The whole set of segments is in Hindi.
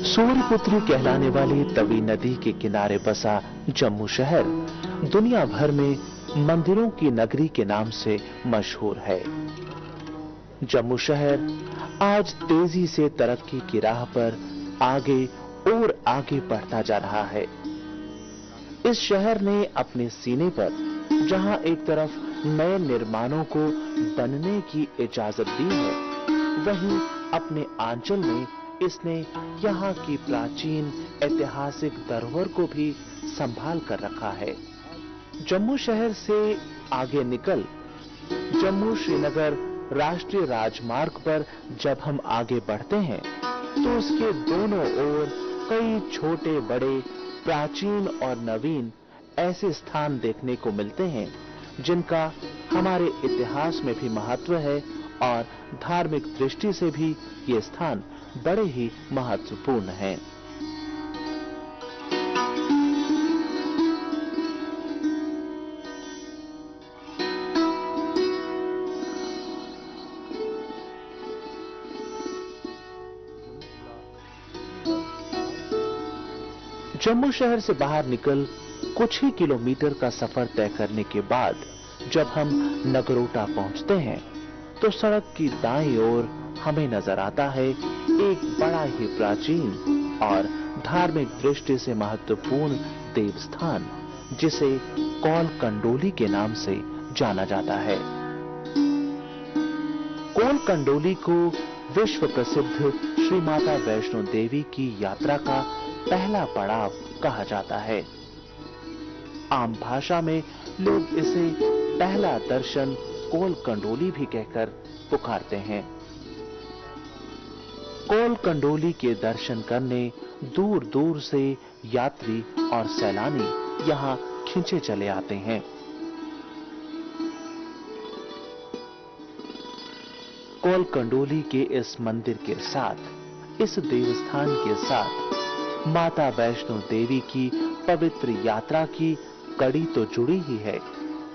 सूर्यपुत्री कहलाने वाली तवी नदी के किनारे बसा जम्मू शहर दुनिया भर में मंदिरों की नगरी के नाम से मशहूर है। जम्मू शहर आज तेजी से तरक्की की राह पर आगे और आगे बढ़ता जा रहा है। इस शहर ने अपने सीने पर जहां एक तरफ नए निर्माणों को बनने की इजाजत दी है, वहीं अपने आंचल में इसने यहाँ की प्राचीन ऐतिहासिक धरोहर को भी संभाल कर रखा है। जम्मू शहर से आगे निकल जम्मू श्रीनगर राष्ट्रीय राजमार्ग पर जब हम आगे बढ़ते हैं तो उसके दोनों ओर कई छोटे बड़े प्राचीन और नवीन ऐसे स्थान देखने को मिलते हैं जिनका हमारे इतिहास में भी महत्व है और धार्मिक दृष्टि से भी ये स्थान बड़े ही महत्वपूर्ण हैं। जम्मू शहर से बाहर निकल कुछ ही किलोमीटर का सफर तय करने के बाद जब हम नगरोटा पहुंचते हैं तो सड़क की दाईं ओर हमें नजर आता है एक बड़ा ही प्राचीन और धार्मिक दृष्टि से महत्वपूर्ण देवस्थान जिसे कौल कंडोली के नाम से जाना जाता है। कौल कंडोली को विश्व प्रसिद्ध श्री माता वैष्णो देवी की यात्रा का पहला पड़ाव कहा जाता है। आम भाषा में लोग इसे पहला दर्शन कौल कंडोली भी कहकर पुकारते हैं। कौल कंडोली के दर्शन करने दूर दूर से यात्री और सैलानी यहाँ खिंचे चले आते हैं। कौल कंडोली के इस मंदिर के साथ, इस देवस्थान के साथ माता वैष्णो देवी की पवित्र यात्रा की कड़ी तो जुड़ी ही है,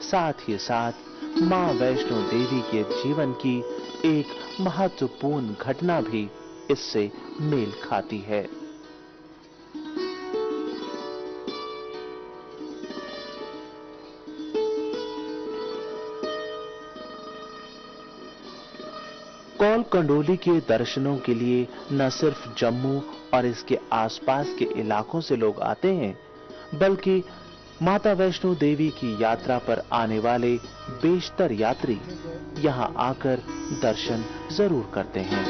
साथ ही साथ मां वैष्णो देवी के जीवन की एक महत्वपूर्ण घटना भी इससे मेल खाती है। कौल कंडोली के दर्शनों के लिए न सिर्फ जम्मू और इसके आसपास के इलाकों से लोग आते हैं, बल्कि माता वैष्णो देवी की यात्रा पर आने वाले बेशतर यात्री यहां आकर दर्शन जरूर करते हैं।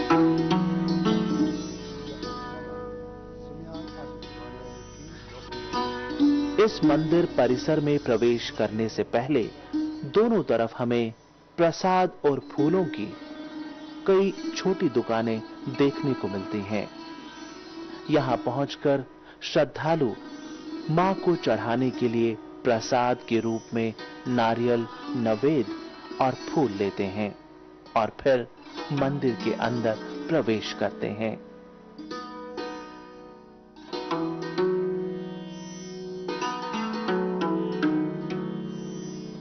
इस मंदिर परिसर में प्रवेश करने से पहले दोनों तरफ हमें प्रसाद और फूलों की कई छोटी दुकानें देखने को मिलती हैं। यहां पहुंचकर श्रद्धालु मां को चढ़ाने के लिए प्रसाद के रूप में नारियल, नवेद और फूल लेते हैं और फिर मंदिर के अंदर प्रवेश करते हैं।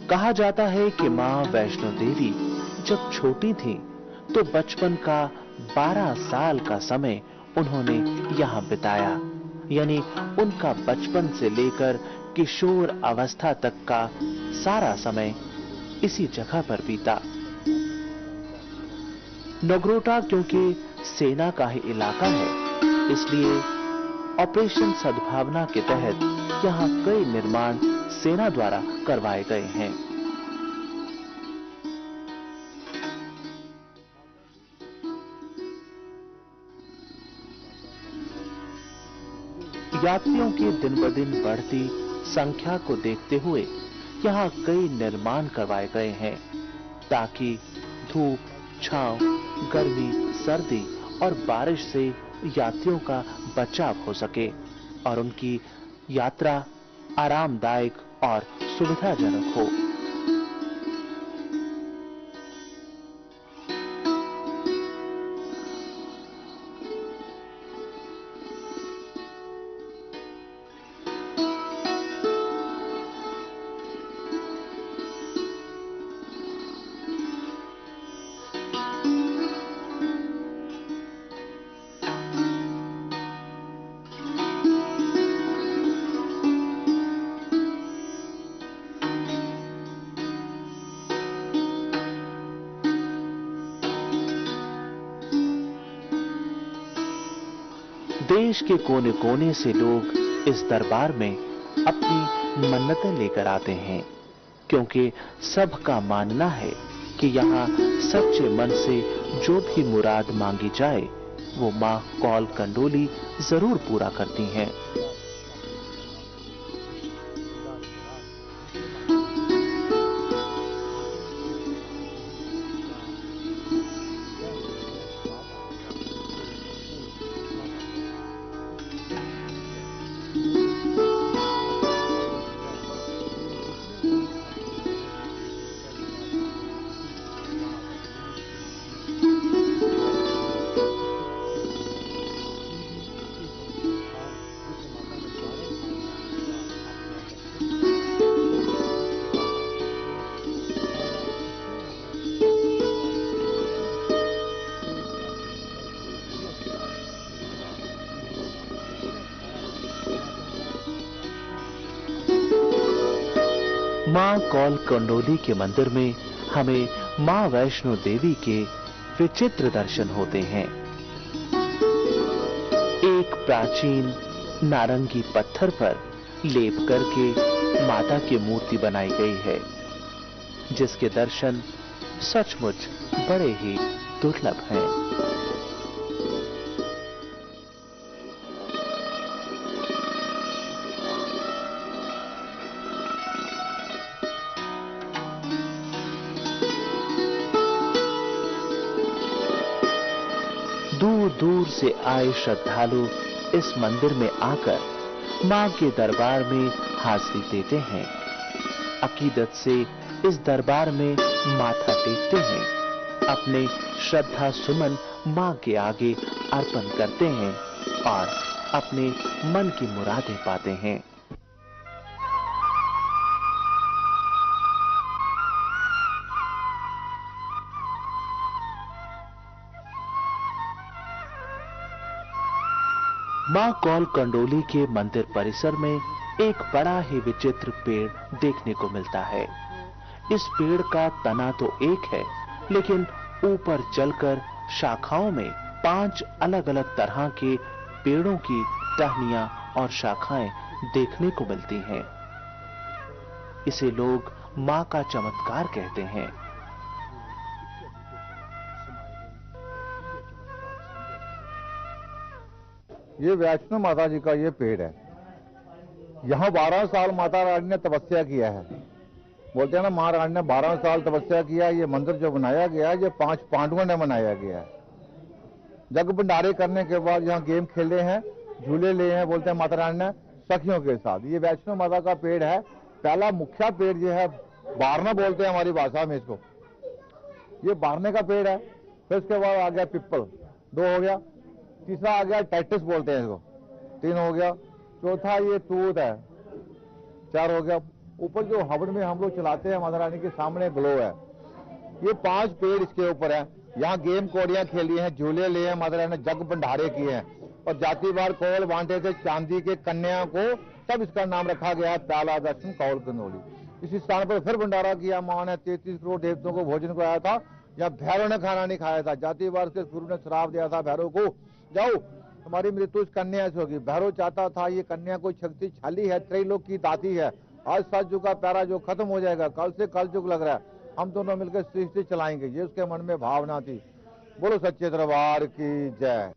कहा जाता है कि मां वैष्णो देवी जब छोटी थी तो बचपन का 12 साल का समय उन्होंने यहां बिताया, यानी उनका बचपन से लेकर किशोर अवस्था तक का सारा समय इसी जगह पर बीता। नगरोटा क्योंकि सेना का ही इलाका है, इसलिए ऑपरेशन सद्भावना के तहत यहां कई निर्माण सेना द्वारा करवाए गए हैं। यात्रियों की दिन ब दिन बढ़ती संख्या को देखते हुए यहाँ कई निर्माण करवाए गए हैं ताकि धूप, छांव, गर्मी, सर्दी और बारिश से यात्रियों का बचाव हो सके और उनकी यात्रा आरामदायक और सुविधाजनक हो। देश के कोने कोने से लोग इस दरबार में अपनी मन्नतें लेकर आते हैं, क्योंकि सबका मानना है कि यहाँ सच्चे मन से जो भी मुराद मांगी जाए वो मां कौल कंडोली जरूर पूरा करती हैं। मां कौल कंडोली के मंदिर में हमें मां वैष्णो देवी के विचित्र दर्शन होते हैं। एक प्राचीन नारंगी पत्थर पर लेप करके माता की मूर्ति बनाई गई है, जिसके दर्शन सचमुच बड़े ही दुर्लभ हैं। दूर दूर से आए श्रद्धालु इस मंदिर में आकर मां के दरबार में हाजिरी देते हैं। अकीदत से इस दरबार में माथा टेकते हैं, अपने श्रद्धा सुमन मां के आगे अर्पण करते हैं और अपने मन की मुरादें पाते हैं। मां कौल कंडोली के मंदिर परिसर में एक बड़ा ही विचित्र पेड़ देखने को मिलता है। इस पेड़ का तना तो एक है, लेकिन ऊपर चलकर शाखाओं में 5 अलग-अलग तरह के पेड़ों की टहनियां और शाखाएं देखने को मिलती हैं। इसे लोग मां का चमत्कार कहते हैं। ये वैष्णो माता जी का ये पेड़ है। यहाँ 12 साल माता रानी ने तपस्या किया है। बोलते हैं ना, मां रानी ने 12 साल तपस्या किया। ये मंदिर जो बनाया गया है, ये 5 पांडवों ने बनाया गया है। जग भंडारे करने के बाद यहाँ गेम खेले हैं, झूले ले हैं, बोलते हैं माता रानी ने सखियों के साथ। ये वैष्णो माता का पेड़ है। पहला मुख्य पेड़ जो है बारना बोलते हैं हमारी भाषा में इसको। ये बारने का पेड़ है। फिर उसके बाद आ गया पिप्पल, 2 हो गया। तीसरा आ गया टाइटस बोलते हैं इसको, 3 हो गया। चौथा ये तूत है, 4 हो गया। ऊपर जो हवन में हम लोग चलाते हैं माता रानी के सामने ग्लो है। ये 5 पेड़ इसके ऊपर है। यहाँ गेम कोड़ियां खेली हैं, झूले लिए हैं, माता रानी ने जग भंडारे किए हैं और जातिवार कौल बांटे थे चांदी के कन्या को, तब इसका नाम रखा गया पहला दर्शन कौल कंडोली। इसी स्थान पर फिर भंडारा किया। मां ने 33 करोड़ देवताओं को भोजन कराया था। यहाँ भैरव ने खाना नहीं खाया था। जातिवार के गुरु ने श्राप दिया था भैरव को, जाओ तुम्हारी मृत्यु इस कन्या से होगी। भैरव चाहता था ये कन्या कोई शक्तिशाली है, त्रैलोक की दाती है। आज सतयुग का प्यारा जो खत्म हो जाएगा, कल से कलयुग लग रहा है, हम दोनों मिलकर सृष्टि चलाएंगे। ये उसके मन में भावना थी। बोलो सच्चे दरबार की जय।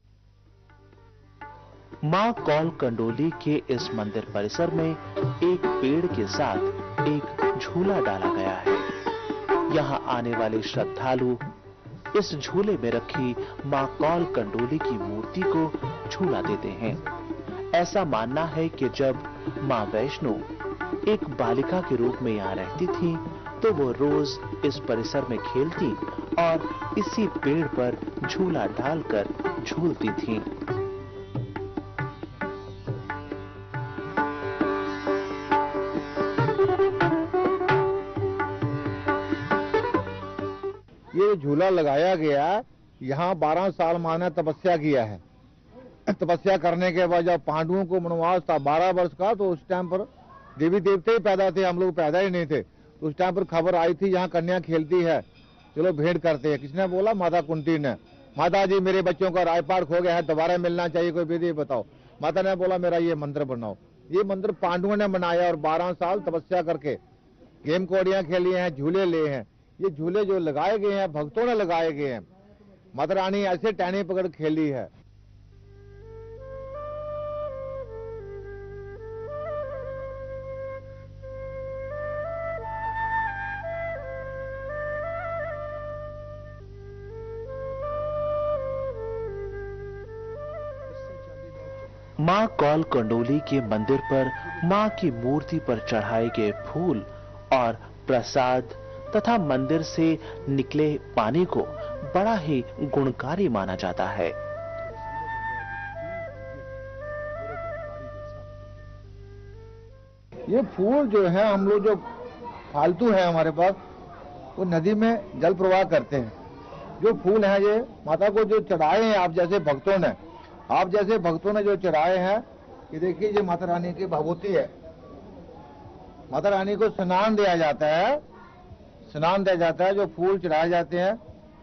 मां कौल कंडोली के इस मंदिर परिसर में एक पेड़ के साथ एक झूला डाला गया है। यहाँ आने वाले श्रद्धालु इस झूले में रखी मां कौल कंडोली की मूर्ति को झूला देते हैं। ऐसा मानना है कि जब मां वैष्णो एक बालिका के रूप में यहाँ रहती थी, तो वो रोज इस परिसर में खेलती और इसी पेड़ पर झूला डालकर झूलती थीं। ये झूला लगाया गया, यहाँ 12 साल मां ने तपस्या किया है। तपस्या करने के बाद जब पांडवों को वनवास था 12 वर्ष का, तो उस टाइम पर देवी देवते ही पैदा थे, हम लोग पैदा ही नहीं थे। तो उस टाइम पर खबर आई थी यहाँ कन्या खेलती है, चलो भेंट करते हैं। किसने बोला? माता कुंती ने। माता जी मेरे बच्चों का राजपाट खो गया है, दोबारा मिलना चाहिए, कोई विधि बताओ। माता ने बोला मेरा ये मंदिर बनाओ। ये मंदिर पांडवों ने बनाया और 12 साल तपस्या करके गेम कौड़ियां खेली हैं, झूले लिए हैं। ये झूले जो लगाए गए हैं भक्तों ने लगाए गए हैं। माता रानी ऐसे टहनी पकड़ खेली है। मां कौल कंडोली के मंदिर पर मां की मूर्ति पर चढ़ाए गए फूल और प्रसाद तथा मंदिर से निकले पानी को बड़ा ही गुणकारी माना जाता है। ये फूल जो है हम लोग जो फालतू है हमारे पास वो नदी में जल प्रवाह करते हैं। जो फूल हैं ये माता को जो चढ़ाए हैं आप जैसे भक्तों ने जो चढ़ाए हैं, ये देखिए ये माता रानी की भगवती है। माता रानी को स्नान दिया जाता है, जो फूल चढ़ाए जाते हैं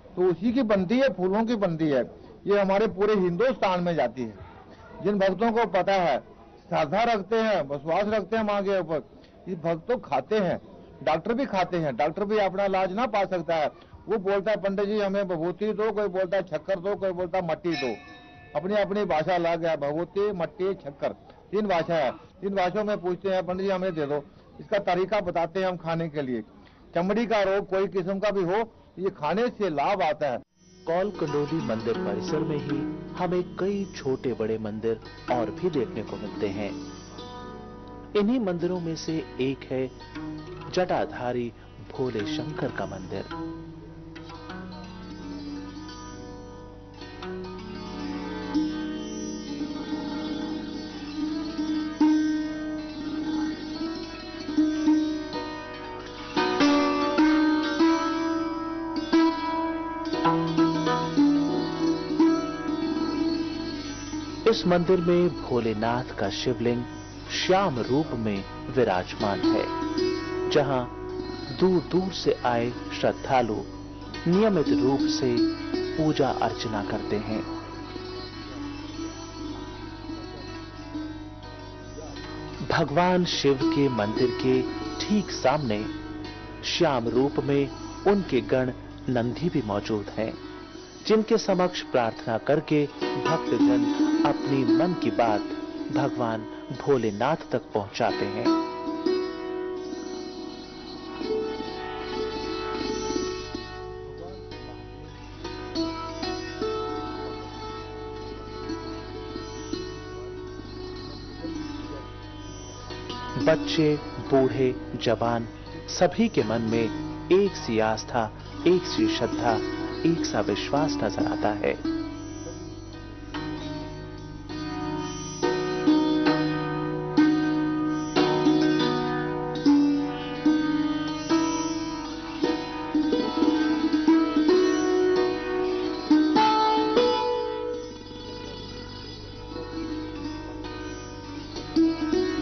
तो उसी की बनती है, फूलों की बनती है। ये हमारे पूरे हिंदुस्तान में जाती है। जिन भक्तों को पता है, श्रद्धा रखते हैं, विश्वास रखते हैं मां के ऊपर, ये भक्त तो खाते हैं, डॉक्टर भी खाते हैं। डॉक्टर भी अपना इलाज ना पा सकता है, वो बोलता है पंडित जी हमें भभूति दो, कोई बोलता है शक्कर दो, कोई बोलता है मट्टी दो। अपनी अपनी भाषा अलग है, भभूति मट्टी शक्कर 3 भाषा है। 3 भाषाओं में पूछते हैं पंडित जी हमें दे दो, इसका तरीका बताते हैं हम खाने के लिए। चमड़ी का रोग कोई किस्म का भी हो, ये खाने से लाभ आता है। कौल कंडोली मंदिर परिसर में ही हमें कई छोटे बड़े मंदिर और भी देखने को मिलते हैं। इन्हीं मंदिरों में से एक है जटाधारी भोले शंकर का मंदिर। इस मंदिर में भोलेनाथ का शिवलिंग श्याम रूप में विराजमान है, जहां दूर दूर से आए श्रद्धालु नियमित रूप से पूजा अर्चना करते हैं। भगवान शिव के मंदिर के ठीक सामने श्याम रूप में उनके गण नंदी भी मौजूद हैं, जिनके समक्ष प्रार्थना करके भक्तजन अपनी मन की बात भगवान भोलेनाथ तक पहुंचाते हैं। बच्चे, बूढ़े, जवान सभी के मन में एक सी आस्था, एक सी श्रद्धा, एक सा विश्वास नजर आता है।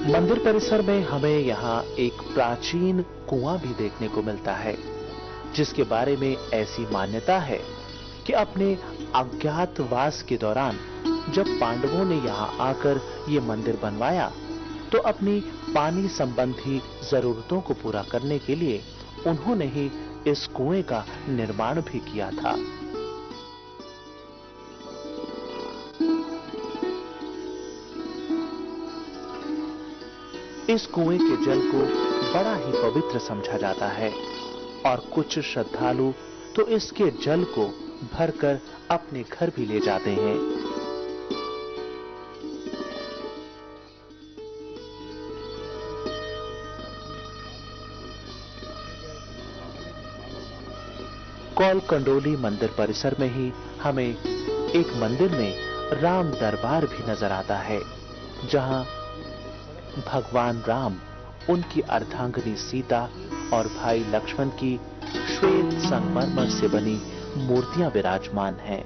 मंदिर परिसर में हमें यहाँ एक प्राचीन कुआं भी देखने को मिलता है, जिसके बारे में ऐसी मान्यता है कि अपने अज्ञातवास के दौरान जब पांडवों ने यहाँ आकर ये मंदिर बनवाया तो अपनी पानी संबंधी जरूरतों को पूरा करने के लिए उन्होंने ही इस कुएं का निर्माण भी किया था। इस कुएं के जल को बड़ा ही पवित्र समझा जाता है और कुछ श्रद्धालु तो इसके जल को भरकर अपने घर भी ले जाते हैं। कौल कंडोली मंदिर परिसर में ही हमें एक मंदिर में राम दरबार भी नजर आता है, जहां भगवान राम, उनकी अर्धांगिनी सीता और भाई लक्ष्मण की श्वेत संगमरमर से बनी मूर्तियां विराजमान हैं।